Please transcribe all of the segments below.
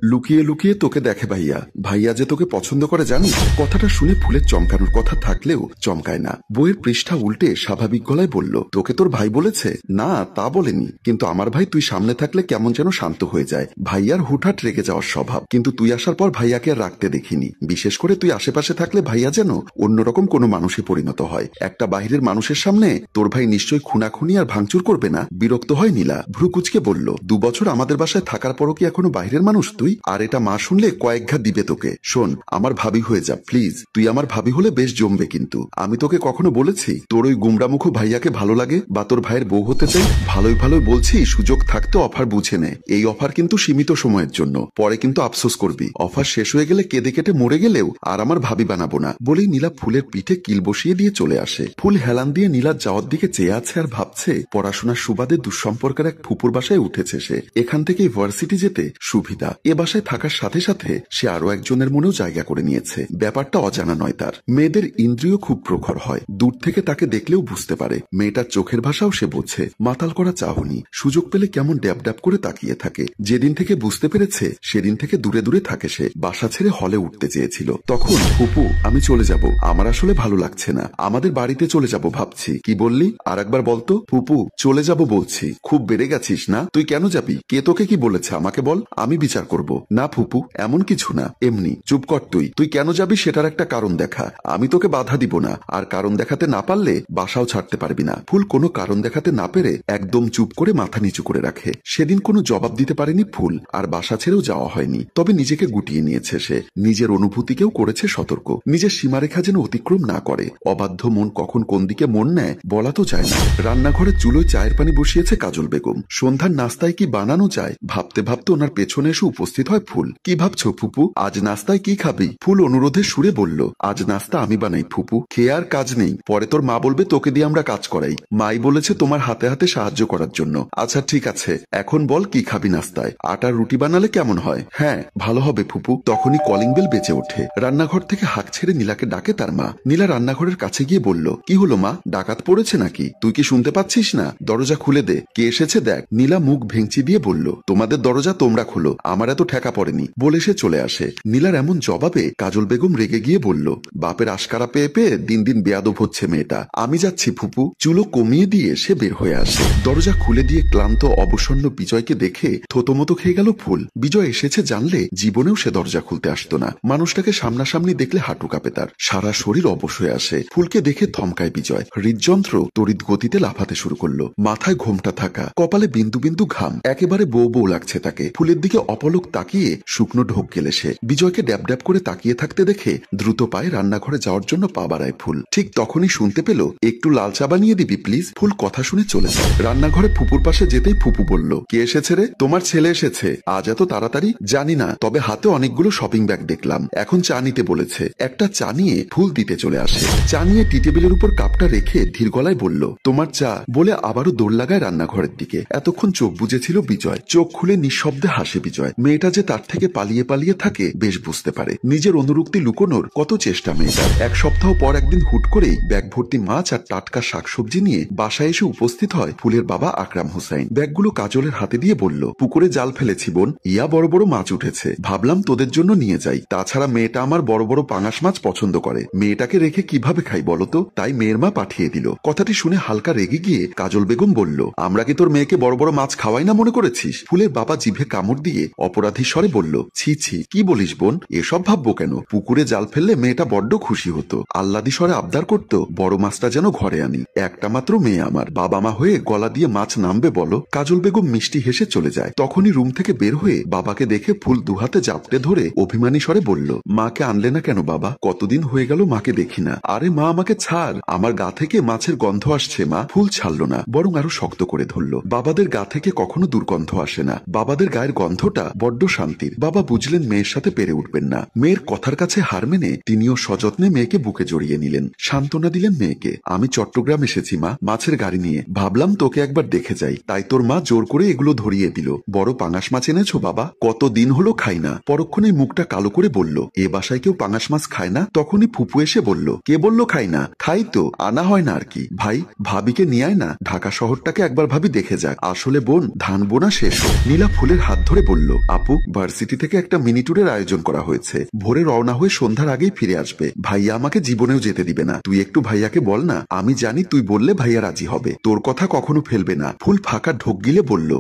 লুকিয়ে লুকিয়ে তোকে দেখে ভাইয়া। ভাইয়া যে তোকে পছন্দ করে জানিস? কথাটা শুনে ফুলের চমকানোর কথা থাকলেও চমকায় না। বইয়ের পৃষ্ঠা উল্টে স্বাভাবিক গলায় বলল, তোকে তোর ভাই বলেছে? না, তা বলেনি, কিন্তু আমার ভাই তুই সামনে থাকলে কেমন যেন শান্ত হয়ে যায়। ভাইয়ার হুটহাট রেগে যাওয়ার স্বভাব, কিন্তু তুই আসার পর ভাইয়াকে আর রাখতে দেখিনি। বিশেষ করে তুই আশেপাশে থাকলে ভাইয়া যেন অন্যরকম কোনো মানুষে পরিণত হয়। একটা বাইরের মানুষের সামনে তোর ভাই নিশ্চয়ই খুনাখুনি আর ভাঙচুর করবে না? বিরক্ত হয় নীলা। ভ্রু কুচকে বলল, 2 বছর আমাদের বাসায় থাকার পরও কি এখনো বাইরের মানুষ তুই? আর এটা মা শুনলে কয়েক ঘা দিবে তোকে। শোন, আমার ভাবি হয়ে যা প্লিজ। তুই আমার ভাবি হলে বেশ জমবে, কিন্তু আমি তোকে কখনো বলেছি তোর ওই গুমরামুখ ভাইয়াকে ভালো লাগে বা তোর ভাইয়ের বউ হতে চাই? ভালোই ভালোই বলছি, সুযোগ থাকতে অফার বুঝে নে। এই অফার কিন্তু সীমিত সময়ের জন্য, পরে কিন্তু আফসোস করবি। অফার শেষ হয়ে গেলে কেঁদে কেটে মরে গেলেও আর আমার ভাবি বানাবো না। বলেই নীলা ফুলের পিঠে কিল বসিয়ে দিয়ে চলে আসে। ফুল হেলান দিয়ে নীলার যাওয়ার দিকে চেয়ে আছে আর ভাবছে পড়াশোনার সুবাদে দুঃসম্পর্কের এক ফুপুর বাসায় উঠেছে সে। এখান থেকে ভার্সিটি যেতে সুবিধা। এ বাসায় থাকার সাথে সাথে সে আরো একজনের মনেও জায়গা করে নিয়েছে। ব্যাপারটা অজানা নয় তার। মেয়েদের ইন্দ্রিয় খুব প্রখর হয়, দূর থেকে তাকে দেখলেও বুঝতে পারে। মেয়েটার চোখের ভাষাও সে বোঝে। মাতাল করা চাহনি, সুযোগ পেলে কেমন ড্যাব ড্যাব করে তাকিয়ে থাকে। যেদিন থেকে বুঝতে পেরেছে সেদিন থেকে দূরে দূরে থাকে সে। বাসা ছেড়ে হলে উঠতে চেয়েছিল। তখন, ফুপু আমি চলে যাব, আমার আসলে ভালো লাগছে না, আমাদের বাড়িতে চলে যাব ভাবছি। কি বললি? আর একবার বলতো। ফুপু চলে যাব বলছি। খুব বেড়ে গেছিস না? তুই কেন যাবি? কে তোকে কি বলেছে আমাকে বল, আমি বিচার করব। না ফুপু, এমন কিছু না, এমনি। চুপ কর তুই। তুই কেন যাবি সেটার একটা কারণ দেখা। আমি তোকে বাধা দিব না, আর কারণ দেখাতে না পারলে বাসাও ছাড়তে পারবি না। ফুল কোনো কারণ দেখাতে না পেরে একদম চুপ করে মাথা নিচু করে রাখে। সেদিন কোনো জবাব দিতে পারেনি ফুল, আর বাসা ছেড়েও যাওয়া হয়নি। তবে নিজেকে গুটিয়ে নিয়েছে সে। নিজের অনুভূতিকেও করেছে সতর্ক, নিজের সীমারেখা যেন অতিক্রম না করে। অবাধ্য মন কখন কোন দিকে মন নেয় বলা তো যায় না। রান্নাঘরে চুলোয় চায়ের পানি বসিয়েছে কাজল বেগম। সন্ধ্যার নাস্তায় কি বানানো যায় ভাবতে ভাবতে ওনার পেছনে এসে উপস্থিত হয় ফুল। কি ভাবছো ফুপু? আজ নাস্তায় কি খাবি? ফুল অনুরোধের সুরে বলল, আজ নাস্তা আমি বানাই ফুপু, খেয়ে আর কাজ নেই। পরে তোর মা বলবে তোকে দিয়ে আমরা কাজ করাই। মাই বলেছে তোমার হাতে হাতে সাহায্য করার জন্য। আচ্ছা ঠিক আছে, এখন বল কি খাবি নাস্তায়? আটার রুটি বানালে কেমন হয়? হ্যাঁ ভালো হবে ফুপু। তখনই কলিং বেল বেজে ওঠে। রান্নাঘর থেকে হাঁক ছেড়ে নীলাকে ডাকে তার মা। নীলা রান্নাঘরের কাছে গিয়ে বলল, কি হলো মা, ডাকাত পড়েছে নাকি? তুই কি শুনতে পাচ্ছিস না? দরজা খুলে দে, কে এসেছে দেখ। নীলা মুখ ভেঙচি দিয়ে বলল, তোমাদের দরজা তোমরা খোলো, আমার এত ঠেকা পড়েনি। বলে সে চলে আসে। নীলার এমন জবাবে কাজল বেগম রেগে গিয়ে বলল, বাপের আশকারা পেয়ে পেয়ে দিন দিন বেয়াদব হচ্ছে মেয়েটা। আমি যাচ্ছি ফুপু। চুলো কমিয়ে দিয়ে সে বের হয়ে আসে। দরজা খুলে দিয়ে ক্লান্ত অবসন্ন বিজয়কে দেখে থতমতো খেয়ে গেল ফুল। বিজয় এসেছে জানলে জীবনেও সে দরজা খুলতে আসতো না। মানুষটাকে সামনাসামনি দেখলে হাঁটু কাঁপে তার, সারা শরীর অবশ হয়ে আসে। ফুলকে দেখে থমকায় বিজয়। হৃদযন্ত্র তড়িৎ গতিতে লাফাতে শুরু করলো। মাথায় ঘোমটা থাকা, কপালে বিন্দু বিন্দু ঘাম, একেবারে বউ বউ লাগছে তাকে। ফুলের দিকে অপলক তাকিয়ে শুকনো ঢোক গেলে সে। বিজয়কে ড্যাব ড্যাব করে তাকিয়ে থাকতে দেখে দ্রুত পায়ে রান্নাঘরে যাওয়ার জন্য পা বাড়ায় ফুল। ঠিক তখনই শুনতে পেল, একটু লাল চা বানিয়ে দিবি প্লিজ। ফুল কথা শুনে চলে যায়। রান্নাঘরে ফুপুর পাশে যেতেই ফুপু বলল, কে এসেছে রে? তোমার ছেলে এসেছে। আজ এত তাড়াতাড়ি? জানি না, তবে হাতে অনেকগুলো শপিং ব্যাগ দেখলাম। এখন চা নিতে বলেছে। একটা চা নিয়ে ফুল দিতে চলে আসে। চা নিয়ে টি টেবিলের উপর কাপটা রেখে ধীর গলায় বলল, তোমার চা। বলে আবারও দৌড় লাগায় রান্নাঘরের দিকে। এতক্ষণ চোখ বুজেছিল বিজয়। চোখ খুলে নিঃশব্দে হাসে বিজয়। মেয়েটা যে তার থেকে পালিয়ে পালিয়ে থাকে বেশ বুঝতে পারে। নিজের অনুরক্তি লুকোনোর কত চেষ্টা মেয়েটার। এক সপ্তাহ পর একদিন হুট করেই ব্যাগ ভর্তি মাছ আর টাটকা শাকসবজি নিয়ে বাসায় এসে উপস্থিত হয় ফুলের বাবা আকরাম হোসাইন। ব্যাগগুলো কাজলের হাতে দিয়ে বলল, পুকুরে জাল ফেলেছি বোন, ইয়া বড় বড় মাছ উঠেছে, ভাবলাম তোদের জন্য নিয়ে যাই। তাছাড়া মেয়েটা আমার বড় বড় পাঙাশ মাছ পছন্দ করে, মেয়েটাকে রেখে কিভাবে খাই বলতো? তাই মেয়ের মা পাঠিয়ে দিল। কথাটি শুনে হালকা রেগে গিয়ে কাজল বেগম বলল, আমরা কি তোর মেয়েকে বড় বড় মাছ খাওয়াই না মনে করেছিস? ফুলের বাবা জিভে কামড় দিয়ে অপরাধী স্বরে বলল, ছি ছি, কি বলিস বোন? এসব ভাববো কেন? পুকুরে জাল ফেললে মেয়েটা বড্ড খুশি হতো, আহ্লাদি স্বরে আবদার করতো বড় মাছটা যেন ঘরে আনি। একটা মাত্র মেয়ে আমার, বাবা মা হয়ে গলা দিয়ে মাছ নামবে বলো? কাজল বেগম মিষ্টি হেসে চলে যায়। তখনই রুম থেকে বের হয়ে বাবাকে দেখে ফুল দুহাতে জাপটে ধরে অভিমানী স্বরে বলল, মাকে আনলে না কেন বাবা? কতদিন হয়ে গেল মাকে দেখি না। আরে মা আমাকে ছাড়, আমার গা থেকে মাছের গন্ধ আসছে মা। ফুল ছাড়লো না, বরং আরো শক্ত করে ধরল। বাবাদের গা থেকে কখনো দুর্গন্ধ আসে না, বাবাদের গায়ের গন্ধটা বড্ড শান্তির। বাবা বুঝলেন মেয়ের সাথে পেরে উঠবেন না। মেয়ের কথার কাছে হার মেনে তিনিও সযত্নে মেয়েকে বুকে জড়িয়ে নিলেন, সান্ত্বনা দিলেন মেয়েকে। আমি চট্টগ্রাম এসেছি মা, মাছের গাড়ি নিয়ে, ভাবলাম তোকে একবার দেখে যাই, তাই তোর মা জোর করে এগুলো ধরিয়ে দিল। বড় পাঙাশ মাছ এনেছো বাবা? কতদিন হলো খাই না। পরক্ষণে মুখটা কালো করে বলল, এ বাসায় কেউ পাঙাশ মাছ খায় না? তখনই ফুপু এসে বলল, কে বলল খাই না? খাই তো, আনা হয় না আর কি। ভাই ভাবিকে নিয়ে আয় না, ঢাকা শহরটাকে একবার ভাবি দেখে যাক। আসলে বোন, ধান বোনা শেষ হোক। নীলা ফুলের হাত ধরে বলল, আপু ফুপু, ভার্সিটি থেকে একটা মিনি ট্যুরের আয়োজন করা হয়েছে। ভোরে রওনা হয়ে সন্ধ্যার আগেই ফিরে আসবে। ভাইয়া আমাকে জীবনেও যেতে দিবে না। তুই একটু ভাইয়াকে বল না। আমি জানি তুই বললে ভাইয়া রাজি হবে। তোর কথা কখনো ফেলবে না। ফুল ফাঁকা ঢোক গিলে বলল,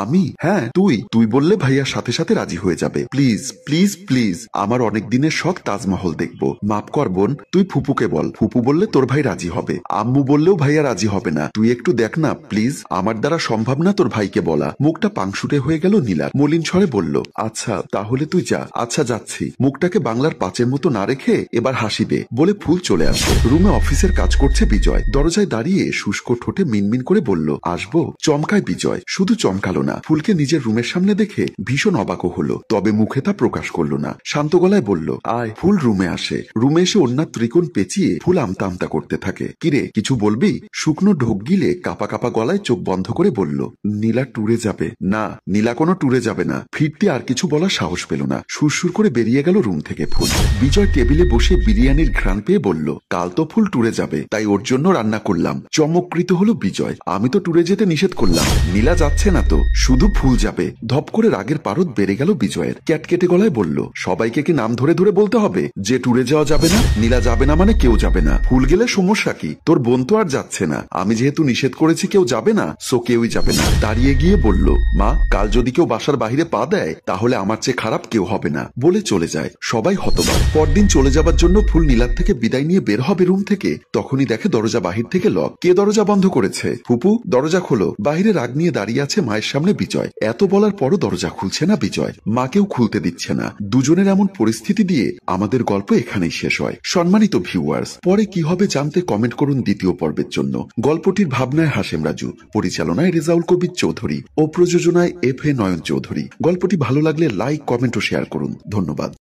আমি? হ্যাঁ তুই বললে ভাইয়ার সাথে সাথে রাজি হয়ে যাবে। প্লিজ প্লিজ প্লিজ, আমার অনেক দিনের শখ তাজমহল দেখবো। মাফ কর বোন, তুই ফুপুকে বল। ফুপু বললে তোর ভাই রাজি হবে। আম্মু বললেও ভাইয়া রাজি হবে না। তুই একটু দেখ না প্লিজ। আমার দ্বারা সম্ভব না তোর ভাইকে বলা। মুখটা পাংশুটে হয়ে গেল নীলার। মলিন স্বরে বলল, আচ্ছা তাহলে তুই যা। আচ্ছা যাচ্ছি। মুখটাকে বাংলার পাঁচের মতো না রেখে এবার হাসিবে বলে ফুল চলে আসে। রুমে অফিসের কাজ করছে বিজয়। দরজায় দাঁড়িয়ে শুষ্ক ঠোঁটে মিনমিন করে বলল, আসবো? চমকায় বিজয়। শুধু চমকালো না, ফুলকে নিজের রুমের সামনে দেখে ভীষণ অবাকও হলো। তবে মুখে তা প্রকাশ করলো না। শান্ত গলায় বলল, আয়। ফুল রুমে আসে। রুমে এসে ওনার ত্রিকোণ পেঁচিয়ে ফুল আমতা আমতা করতে থাকে। কিরে কিছু বলবি? শুকনো ঢোক গিলে কাপা কাপা গলায় চোখ বন্ধ করে বলল, নীলা ট্যুরে যাবে। না, নীলা কোনো ট্যুরে যাবে না। ফিরতে আর কিছু বলার সাহস পেল না। সুরসুর করে বেরিয়ে গেল রুম থেকে ফুল। বিজয় টেবিলে বসে বিরিয়ানির ঘ্রাণ পেয়ে বলল, কাল তো ফুল ট্যুরে যাবে, তাই ওর জন্য রান্না করলাম। চমৎকৃত হলো বিজয়। আমি তো ট্যুরে যেতে নিষেধ করলাম। নীলা যাচ্ছে না তো, শুধু ফুল যাবে। ধপ করে রাগের পারদ বেড়ে গেল বিজয়ের। ক্যাটকেটে গলায় বলল, সবাইকে কি নাম ধরে ধরে বলতে হবে যে ট্যুরে যাওয়া যাবে না? নীলা যাবে না মানে কেউ যাবে না। ফুল গেলে সমস্যা কি? তোর বোন তো আর যাচ্ছে না। আমি যেহেতু নিষেধ করেছি কেউ যাবে না, সো কেউই যাবে না। দাঁড়িয়ে গিয়ে বলল, মা কাল যদি কেউ বাসার বাহিরে পা দেয় তাহলে আমার চেয়ে খারাপ কেউ হবে না। বলে চলে যায়। সবাই হতবাক। পরদিন চলে যাবার জন্য ফুল নীলার থেকে বিদায় নিয়ে বের হবে রুম থেকে, তখনই দেখে দরজা বাহির থেকে লক। কে দরজা বন্ধ করেছে? ফুপু, দরজা খোলো। বাহিরে রাগ নিয়ে দাঁড়িয়ে আছে মায়ের সামনে বিজয়। এত বলার পরও দরজা খুলছে না বিজয়। মাকেও খুলতে দিচ্ছে না। দুজনের এমন পরিস্থিতি দিয়ে আমাদের গল্প এখানেই শেষ হয়। সম্মানিত ভিউয়ার্স, পরে কি হবে জানতে কমেন্ট করুন দ্বিতীয় পর্বের জন্য। গল্পটির ভাবনায় হাশেম রাজু, পরিচালনায় রেজাউল কবির চৌধুরী ও প্রযোজনায় এফ এ নয়ন চৌধুরী। গল্পটি ভালো লাগলে লাইক, কমেন্ট ও শেয়ার করুন। ধন্যবাদ।